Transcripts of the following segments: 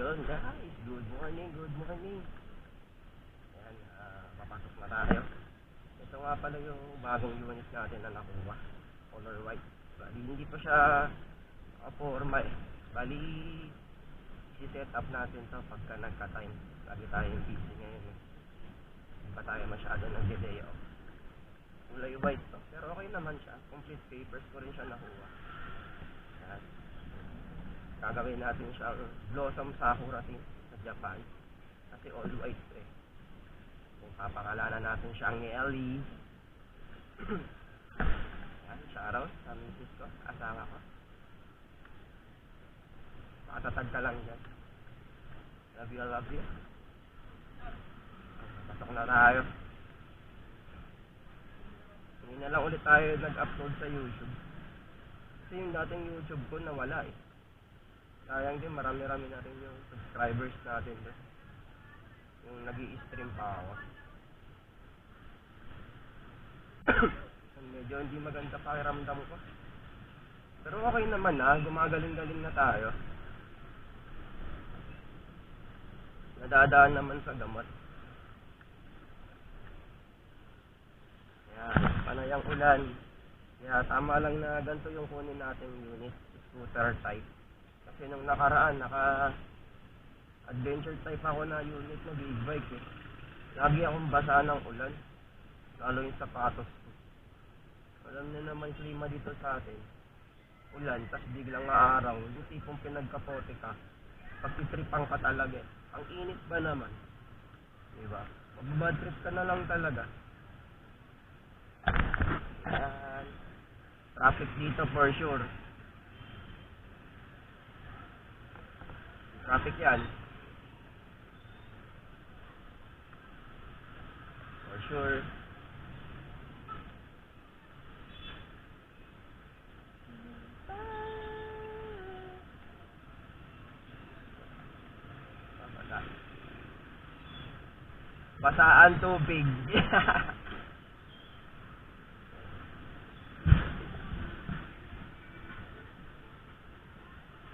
Ayun guys, good morning, good morning. Ayan, papasok na tayo. Ito nga pala yung bagong unit natin na nakuha, color white. Bali, hindi pa siya forma eh. Bali, i-set up natin to pagka nagka-time. Lagi tayong busy ngayon eh. Hindi pa tayo masyado nag-day off. Kulay white to, pero okay naman siya. Complete papers ko rin siya nakuha. Ayan. Gagawin natin siyang Blossom Sakura sa Japan. Kasi all white eh. Kung papakalanan natin siyang Ellie. Ayan, shoutout sa misis ko, asawa ko. Makatatag ka lang dyan. Love you, love you. Pasok na tayo. Hindi na lang ulit tayo nag-upload sa YouTube. Kasi yung dating YouTube ko nawala eh. Sayang din, marami-rami na rin yung subscribers natin doon. Yung nag-i-stream pa ako. Medyo hindi maganda pakiramdam ko. Pero okay naman na, gumagaling-galing na tayo. Nadadaan naman sa gamot. Kaya, panayang ulan. Kaya tama lang na ganito yung kunin natin unit, scooter type. Kasi nung nakaraan, naka-adventure type ako na unit na big bike eh. Lagi akong basa ng ulan. Lalo yung sapatos ko. Alam na naman klima dito sa atin. Ulan, tas biglang araw. Yung tipong pinagkapote ka. Pagtitripan ka talaga eh. Ang init ba naman? Diba? Mag-bad trip ka na lang talaga. Traffic dito for sure. Traffic yan. For sure. Basaan tubig.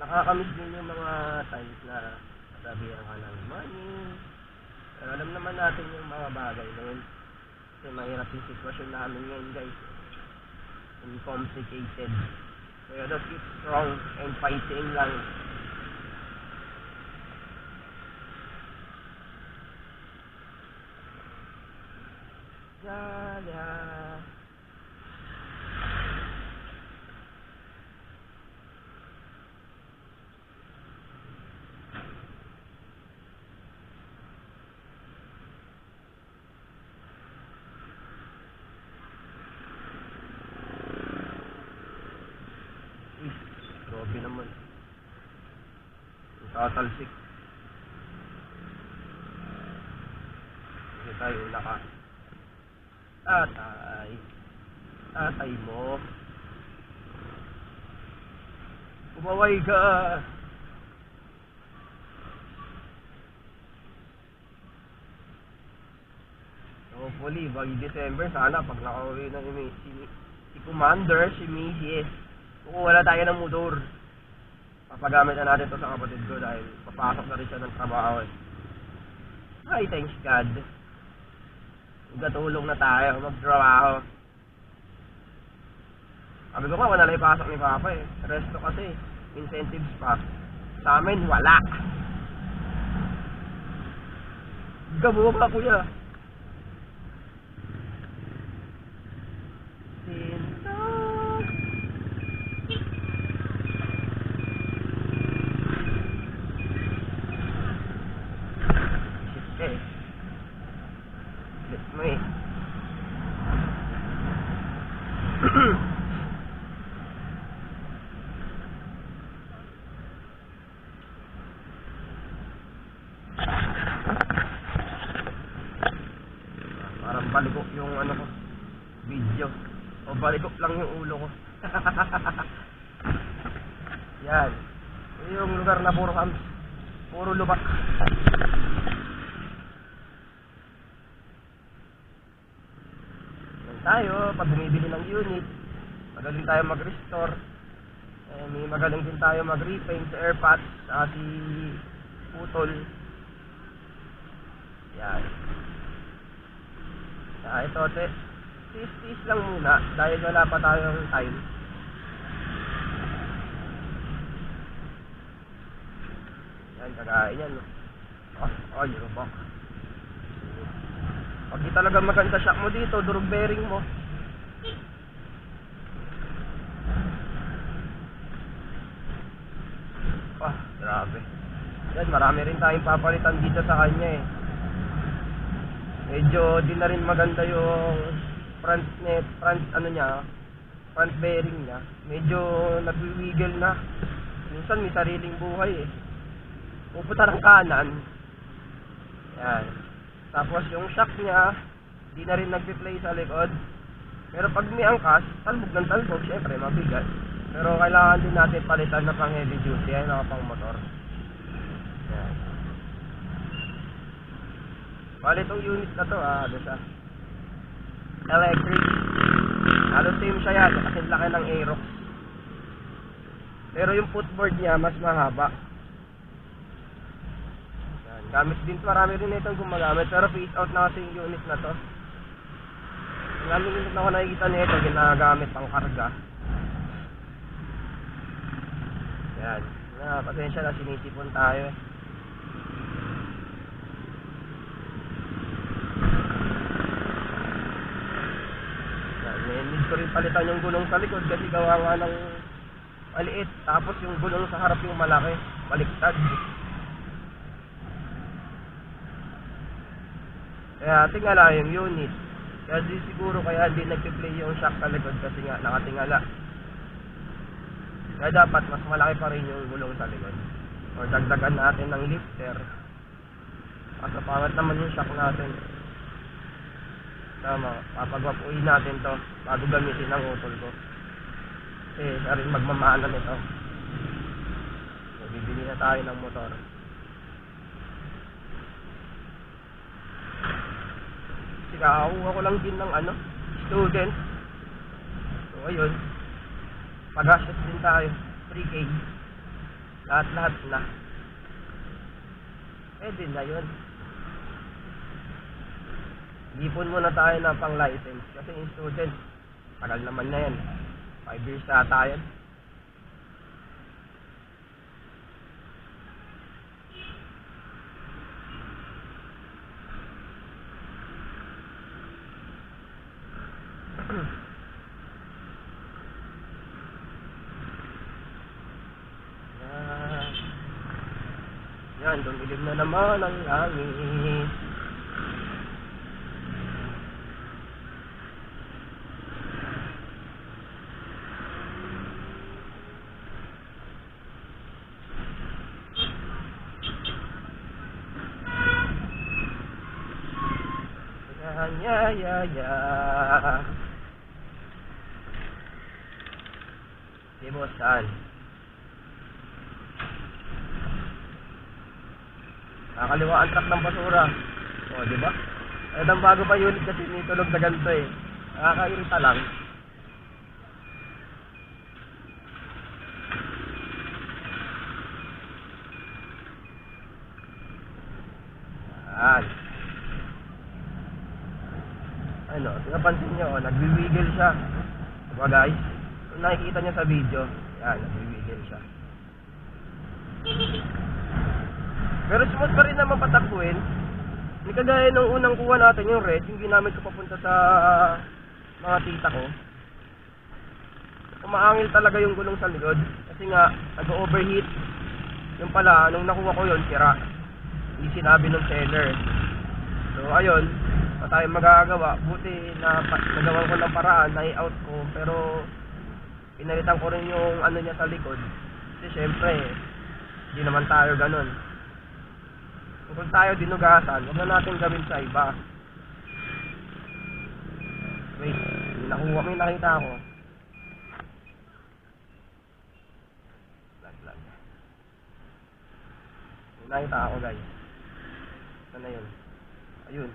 Nakakamiss din yung mga times na sabihan ka ng money. Pero alam naman natin yung mga bagay na yun. Kasi mahirap yung sitwasyon namin ngayon guys. And complicated. Pero keep strong and fighting lang. Yeah. Grabe naman. Tatalsik. Kasi tayo naka. Tatay mo. Umaway ka. Hopefully, bagi December, sana pag nakauwi na si Commander, si Mrs. Kung wala tayo ng motor, papagamit na natin ito sa kapatid ko dahil papasok na rin siya ng trabaho. Ay, thanks God. Gatulong na tayo, magtrabaho. Sabi ko nga, wala na ipasok ni Papa eh. Resto kasi, incentives pa. Sa amin, wala. Gabo pa, kuya. Sinto. Shit eh. Let's mo eh. Parang balikok yung ano ko video. O balikok lang yung ulo ko. Yan. Yung lugar na puro hams. Puro lubak. Tayo, pag bumibili ng unit, magaling tayo mag-restore. May magaling din tayo mag-repaint sa airpods, si putol. Yan. Ito, tis lang muna dahil wala pa tayong time. Yan, kagain yan. Eurobak. Pag di talaga maganda shock mo dito, durog bearing mo. Grabe. Yan, marami rin tayong papalitan dito sa kanya eh. Medyo di na rin maganda yung front bearing niya. Medyo nagwiwiggle na. Minsan may sariling buhay eh. Pupunta ng kanan. Yan. Tapos yung shock niya, di na rin nagpi-play sa likod. Pero pag may angkas, talbog ng talbog, syempre mabigat. Pero kailangan din natin palitan na pang heavy duty, ay pang motor. Yan. Bali itong unit na to, ano siya? Electric. Halos same siya yan, kasi laki ng Aerox. Pero yung footboard niya, mas mahaba. Yan. Gamit din, marami rin itong gumagamit, pero phase out na kasi yung unit na to. Ang unit na ako nakikita nito, ginagamit pang karga. Yan. Pasensya na, sinisipon tayo eh. Yan. Need ko rin palitan yung gulong sa likod kasi gawa nga ng maliit. Tapos yung gulong sa harap yung malaki. Baliktad. Kaya tingala yung unit. Kasi siguro kaya hindi nagpi-play yung shock sa likod kasi nga nakatingala. Kaya dapat mas malaki pa rin yung gulong sa likod. O dagdagan natin ng lifter. Kasi pangat naman yung shock natin. Tama, papagwapuin natin to bago gamitin ang utol ko. Kasi siya rin magmamana nito. So, bibili na tayo ng motor. Kasi kakakuha ko lang din ng student. So ayun, pag-gastos din tayo, 3K. Lahat-lahat na. Pwede na yun. Ipon muna tayo ng pang license. Kasi yung student, tagal naman na yan. 5 years na tayo. Yan, dumilim na naman ang langit. Ya. Si boss, saan? Nakakaliwa ang truck ng basura. O, di ba? Ay, ang bago pa unit kasi nitulog na ganito eh. Nakakairita lang. Yan. Napansin nyo, nagwiwiggle siya. Diba guys? Kung nakikita nyo sa video, yan, nagwiwiggle siya. Pero smooth pa rin naman patakbuhin. Hindi kagaya nung unang kuha natin yung red, yung ginamit ko papunta sa mga tita ko. Umaangil talaga yung gulong sa likod. Kasi nga, nag-overheat. Yung pala, nung nakuha ko yun, sira. Hindi sinabi ng seller. So, ayun. Pa tayong magagawa. Buti na nagawan ko ng paraan, na-out ko. Pero, pinalitan ko rin yung niya sa likod. Kasi syempre, hindi naman tayo ganun. Kung tayo dinugasan, huwag na natin gawin sa iba. Wait, may nakita ako. Lag. May nakita ako guys. Saan na yun? Ayun.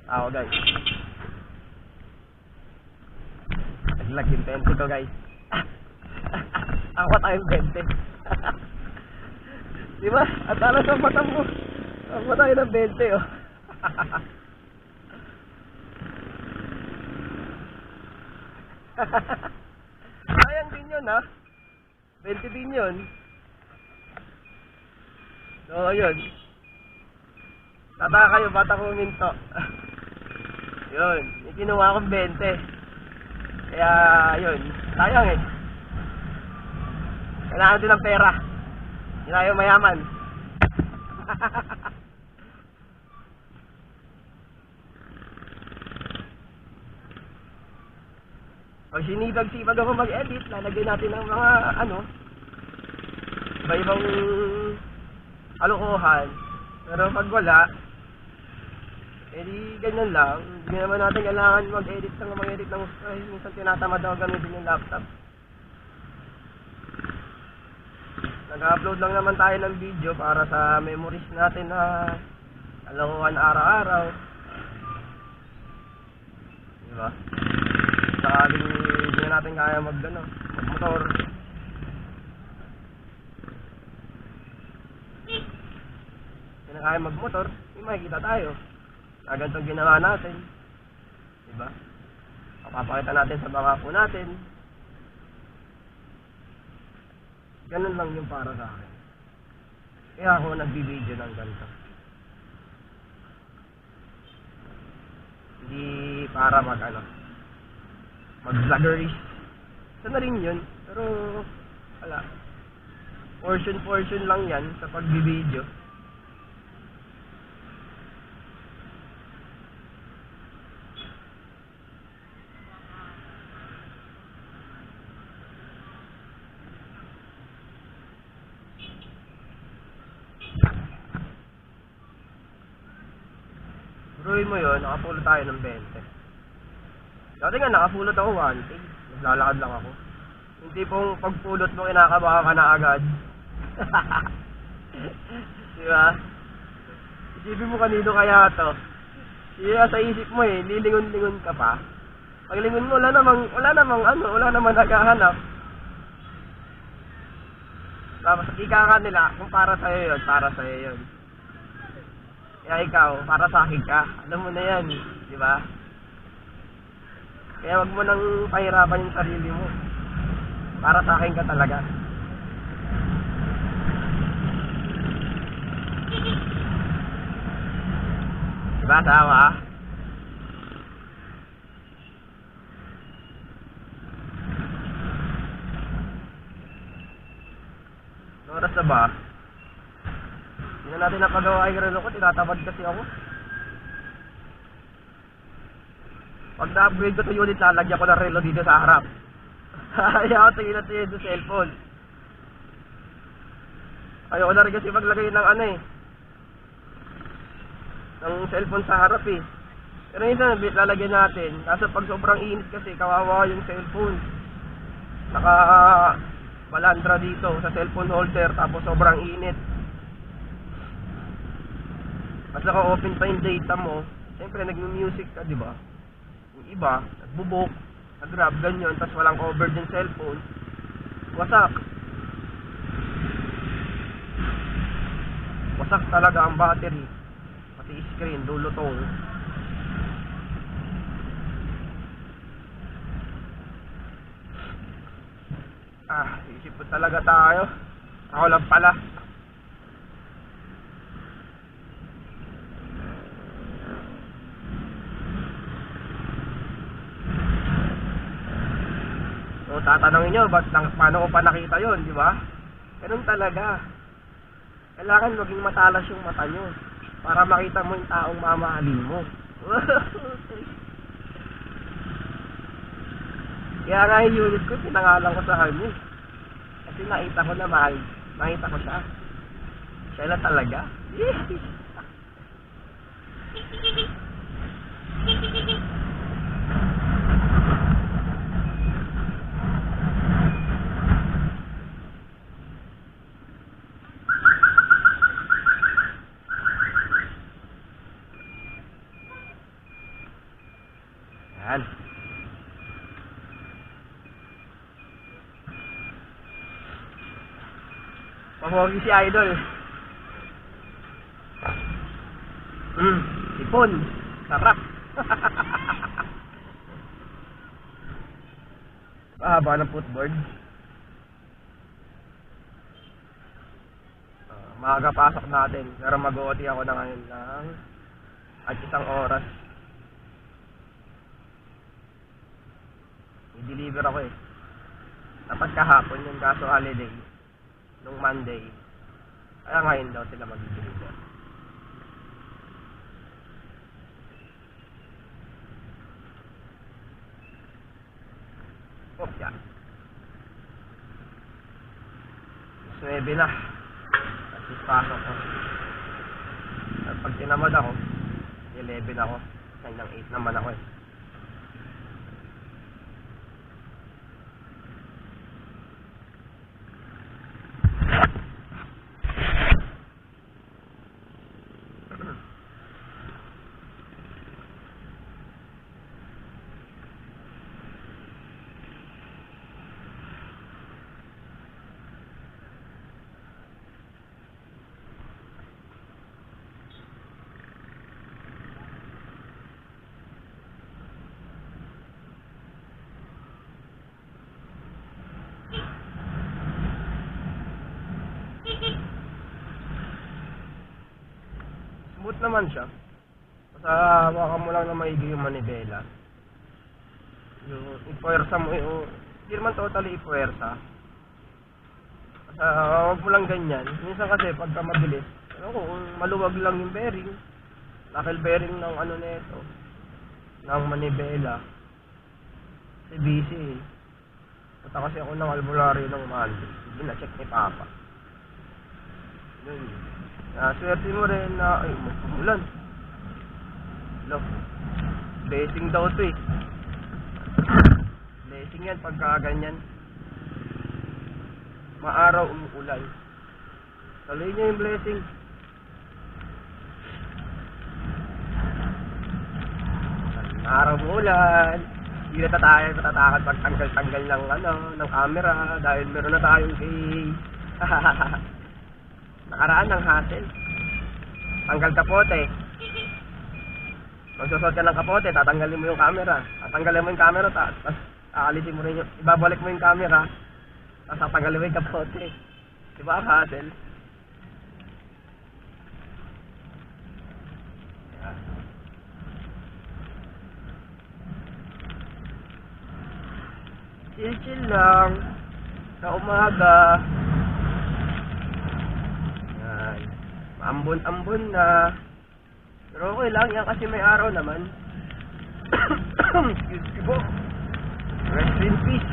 Ako guys. Naglag yung tent ko guys. Ako tayong 20. Diba? At alas ang mata mo. Ang mata tayo ng 20, oh. Sayang din yun, ha? 20 din yun. So, yun. Tataka kayo, bata ko minto. Yun. Yung kinuha kong 20. Kaya, yun. Sayang eh. Kailangan din ng pera. Hindi tayo mayaman. Pag sinibag-sibag ako mag-edit, lalagyan natin ng mga, iba-ibang kalokohan. Pero pag wala, edi ganyan lang. Hindi naman natin kailangan mag-edit ng mag-edit ng gusto. Minsan tinatamad ako gamitin yung laptop. Nag-upload lang naman tayo ng video para sa memories natin na kalokohan araw-araw. Diba? Sakaling hindi na natin kaya mag-motor. Hindi na kaya mag-motor, may makikita tayo. Na ganitong ginawa natin. Diba? Papapakita natin sa mga po natin. Ganun lang yung para sa akin. Kaya ako nagbibideo ng ganito. Hindi para mag-vloggeries. Isa na rin yun. Pero, wala. Portion lang yan sa pagbibideo. Buruin mo yun, nakapulot tayo ng 20. Dati nga nakapulot ako 1K. Naglalakad lang ako. Hindi pong pagpulot mo kinakabahan ka na agad. Diba? Isipin mo kanino kaya to. Iya sa isip mo eh, lilingon-lingon ka pa. Pag lingon mo, wala namang naghahanap. Tapos ika ka nila, kung para sa'yo yun. Kaya ikaw, para sa akin ka. Alam mo na yan, di ba? Kaya wag mo nang pahirapan yung sarili mo. Para sa akin ka talaga. Diba, tama? Oras na ba? Hindi na natin napagawa yung relo ko, tinatamad kasi ako. Pag na-upgrade ko sa unit, lalagyan ko ng relo dito sa harap. Ayaw ko tingin natin yung cellphone. Ayaw ko na rin kasi maglagay ng ng cellphone sa harap eh. Pero minsan, lalagyan natin. Kaso pag sobrang init kasi, kawawa yung cellphone. Naka-balandra dito sa cellphone holder, tapos sobrang init. Mas naka-open pa yung data mo, siyempre nag-music ka, di ba? Yung iba, nagbubok, nag-grab, ganyan, tapos walang cover din cellphone, wasak. Wasak talaga ang battery, pati screen, dulutong. Isip po talaga tayo. Ako lang pala. So, tatanungin nyo, paano ko pa nakita yun, di ba? Ganun talaga. Kailangan maging matalas yung mata nyo para makita mo yung taong mamahalin mo. Kaya nga yung unit ko, pinangalan ko sa kanya. Kasi nakita ko na mahal. Nakita ko siya. Siya lang talaga. Yan. Pamogi si Idol. Ipon. Sarap. Haba ng footboard. Maaga pasok natin. Pero mag-OT ako na ngayon lang. At 1 oras. I-deliver ako eh. Dapat kahapon yung kaso holiday. Nung Monday. Kaya ngayon daw sila mag-deliver. Yan. 9 na. At pasok ko. At pag tinamad ako, 11 ako. Hanggang 8 naman ako eh. Smooth naman siya. Basta hawakan mo lang na maigi yung manibela. Yung ipuwersa mo yung... Hindi naman totally ipuwersa. Basta huwag mo lang ganyan. Minsan kasi pagka mabilis, kung maluwag lang yung bearing, knuckle bearing ng ano nito, ng manibela. Kasi busy eh. Punta kasi ako ng albularyo ng Monday. Hindi na-check ni Papa. Yun. Swerte mo rin na, ay, magpumulan. Hello. Blessing daw ito eh. Blessing yan pagka ganyan. Maaraw umuulan. Tuloy niya yung blessing. Maaraw umuulan. Hindi na tayo matatakad pagtanggal-tanggal ng camera dahil meron na tayong case. Nakaraan ng hassle. Tanggal kapote. Magsusot ka ng kapote, tatanggalin mo yung camera. Tatanggalin mo yung camera, tapos aalisin mo rin yung... Ibabalik mo yung camera, tapos tatanggalin mo yung kapote. Diba ang hassle? Chill lang. Sa umaga. Ambon-ambon na. Pero okay lang yan kasi may araw naman. Excuse me po. Rest in peace.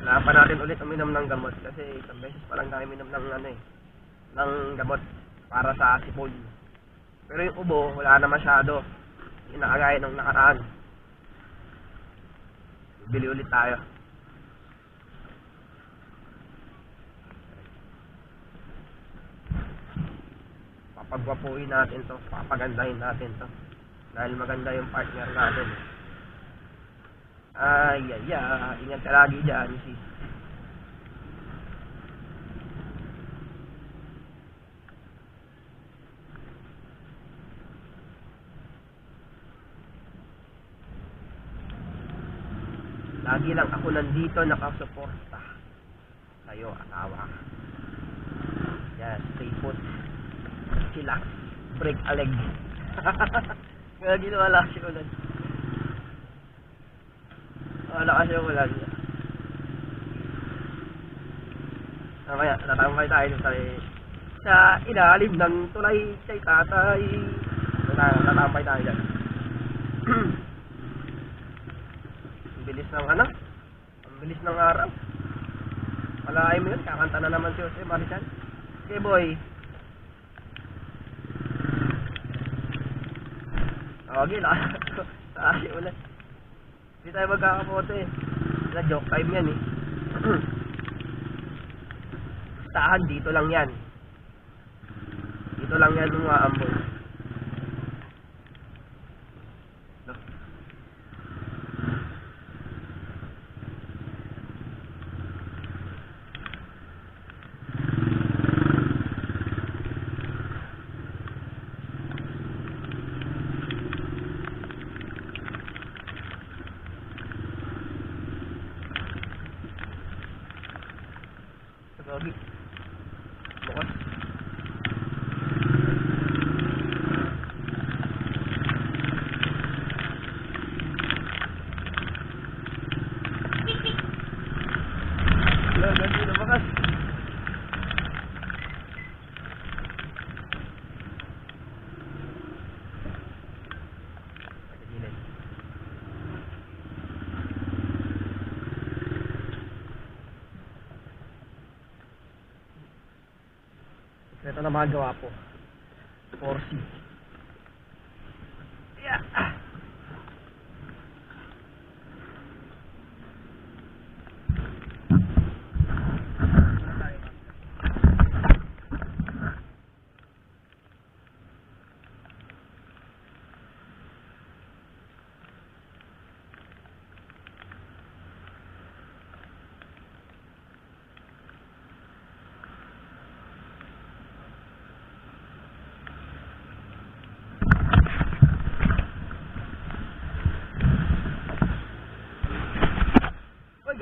Kailangan pa natin ulit uminom ng gamot kasi isang beses pa lang tayo uminom ng ng gamot para sa sipon. Pero yung ubo, wala na masyado. Yung nakagaya nung nakaraan. Bili ulit tayo. Papagwapuin natin to. Papagandahin natin to. Dahil maganda yung partner natin. Ay. Ingat ka lagi dyan, sis. Lagi lang ako nandito nakasuporta sa'yo, asawa. Yes, stay put. Chillax. Break a leg. Kaya ginawa kasi ulan. Wala kasi ulan. Kaya, tatambay tayo sa ilalim ng tulay kay tatay. Tatambay tayo dyan. Bilis ng ang bilis ng araw. Wala mo yun, kakanta na naman si Jose Marichan. Okay boy. Okay lang. Taasi ulit. Hindi tayo magkakapote eh. Na joke time yan eh. Tahan dito lang yan. Dito lang yan umaambon. No? Gagi. Bukas. Wala, gagi na bukas. Pagkagilid. Ito na magawa po. 4C. Yeah.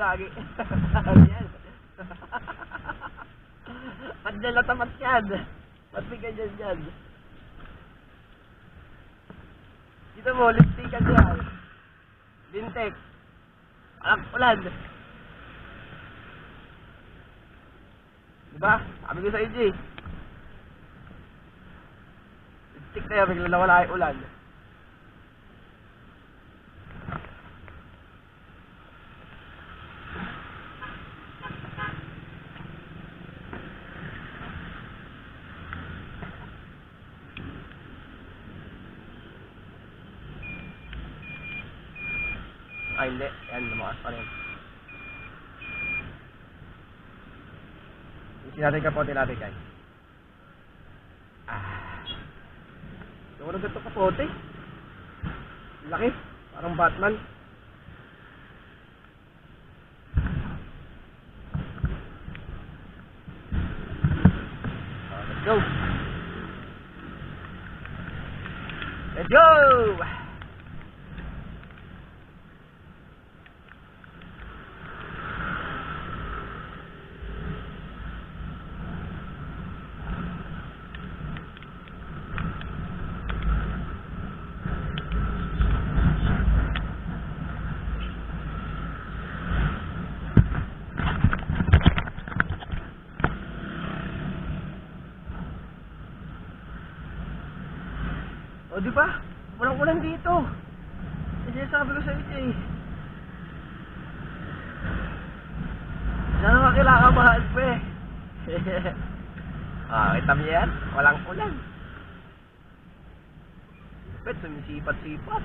Gagi. Yan. Ba't dyan natamat yan? Ba't may ganyan yan? Dito mo, lipstick ka dyan. Bintek. Alam ulan. Diba? Sabi ko sa EJ. Lipstick na yan, bigla nawala yung ulan. Ay, hindi. Yan, lumakas pa rin. Isi natin kapote natin, guys. Sumunod ito kapote. Laki. Parang Batman. Let's go. Let's go! O di ba? Walang ulan dito. Kasi sabi ko sa iyo eh. Sana makilakabahan pa eh. Kita mo yan? Walang ulan. Bet, sumisipat-sipat.